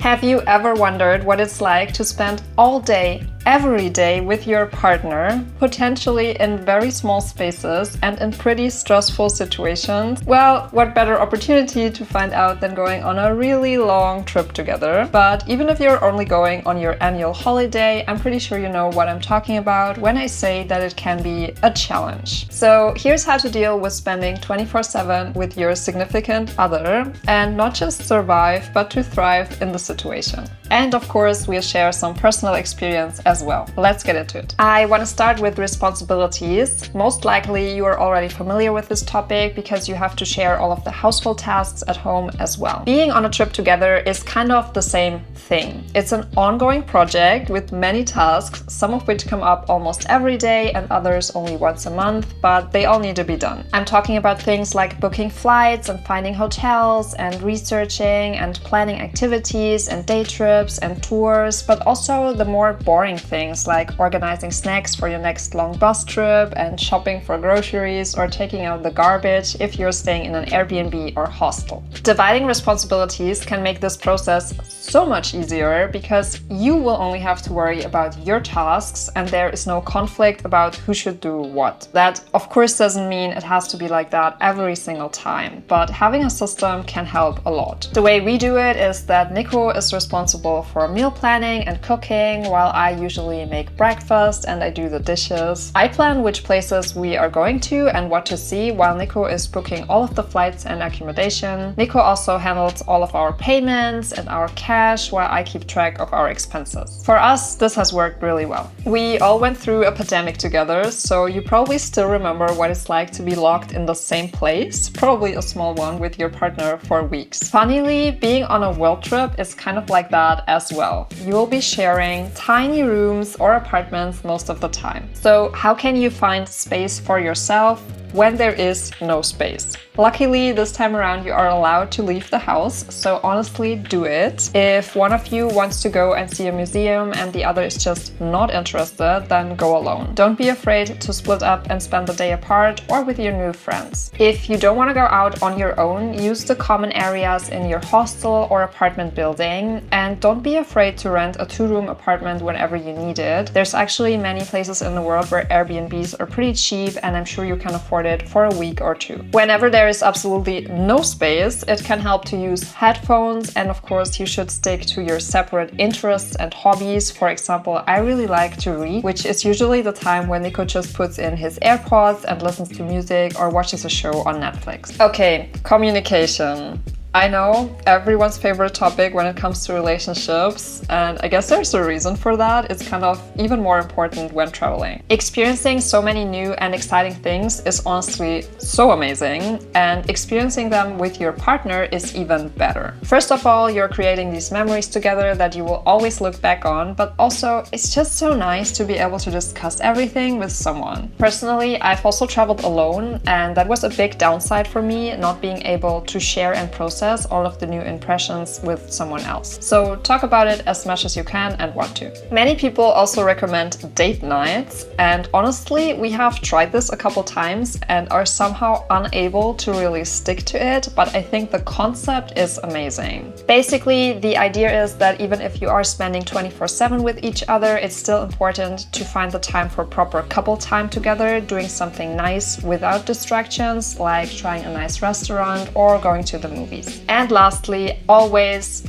Have you ever wondered what it's like to spend all day, every day with your partner, potentially in very small spaces and in pretty stressful situations? Well, what better opportunity to find out than going on a really long trip together? But even if you're only going on your annual holiday, I'm pretty sure you know what I'm talking about when I say that it can be a challenge. So here's how to deal with spending 24/7 with your significant other and not just survive, but to thrive in the situation. And of course, we'll share some personal experience as well. Let's get into it. I want to start with responsibilities. Most likely you are already familiar with this topic because you have to share all of the household tasks at home as well. Being on a trip together is kind of the same thing. It's an ongoing project with many tasks, some of which come up almost every day and others only once a month, but they all need to be done. I'm talking about things like booking flights and finding hotels and researching and planning activities and day trips and tours, but also the more boring things like organizing snacks for your next long bus trip and shopping for groceries or taking out the garbage if you're staying in an Airbnb or hostel. Dividing responsibilities can make this process so much easier because you will only have to worry about your tasks and there is no conflict about who should do what. That of course doesn't mean it has to be like that every single time, but having a system can help a lot. The way we do it is that Nico is responsible for meal planning and cooking, while I usually make breakfast and I do the dishes. I plan which places we are going to and what to see, while Nico is booking all of the flights and accommodation. Nico also handles all of our payments and our cash, while I keep track of our expenses. For us, this has worked really well. We all went through a pandemic together, so you probably still remember what it's like to be locked in the same place, probably a small one, with your partner for weeks. Funnily, being on a world trip is kind of like that as well. You will be sharing tiny rooms or apartments most of the time. So how can you find space for yourself when there is no space? Luckily, this time around you are allowed to leave the house, so honestly do it. If one of you wants to go and see a museum and the other is just not interested, then go alone. Don't be afraid to split up and spend the day apart or with your new friends. If you don't want to go out on your own, use the common areas in your hostel or apartment building, and don't be afraid to rent a 2-room apartment whenever you need it. There's actually many places in the world where Airbnbs are pretty cheap and I'm sure you can afford it for a week or two. Whenever there is absolutely no space, it can help to use headphones, and of course you should stick to your separate interests and hobbies. For example, I really like to read, which is usually the time when Nico just puts in his AirPods and listens to music or watches a show on Netflix. Okay, communication. I know, everyone's favorite topic when it comes to relationships, and I guess there's a reason for that. It's kind of even more important when traveling. Experiencing so many new and exciting things is honestly so amazing, and experiencing them with your partner is even better. First of all, you're creating these memories together that you will always look back on, but also it's just so nice to be able to discuss everything with someone. Personally, I've also traveled alone, and that was a big downside for me, not being able to share and process all of the new impressions with someone else. So talk about it as much as you can and want to. Many people also recommend date nights, and honestly, we have tried this a couple times and are somehow unable to really stick to it, but I think the concept is amazing. Basically, the idea is that even if you are spending 24/7 with each other, it's still important to find the time for proper couple time together, doing something nice without distractions, like trying a nice restaurant or going to the movies. And lastly, always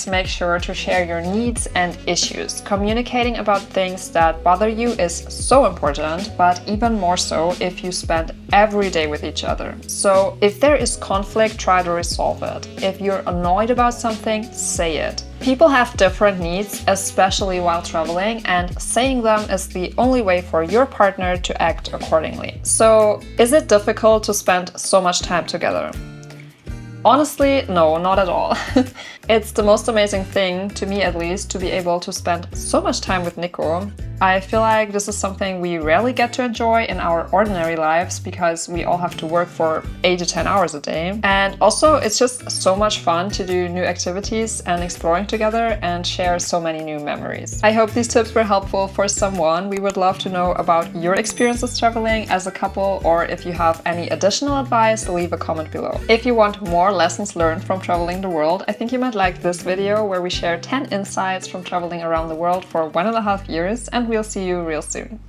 make sure to share your needs and issues. Communicating about things that bother you is so important, but even more so if you spend every day with each other. So if there is conflict, try to resolve it. If you're annoyed about something, say it. People have different needs, especially while traveling, and saying them is the only way for your partner to act accordingly. So, is it difficult to spend so much time together? Honestly, no, not at all. It's the most amazing thing, to me at least, to be able to spend so much time with Nico. I feel like this is something we rarely get to enjoy in our ordinary lives because we all have to work for 8 to 10 hours a day. And also, it's just so much fun to do new activities and exploring together and share so many new memories. I hope these tips were helpful for someone. We would love to know about your experiences traveling as a couple, or if you have any additional advice, leave a comment below. If you want more lessons learned from traveling the world, I think you might like this video where we share 10 insights from traveling around the world for 1.5 years, and we'll see you real soon.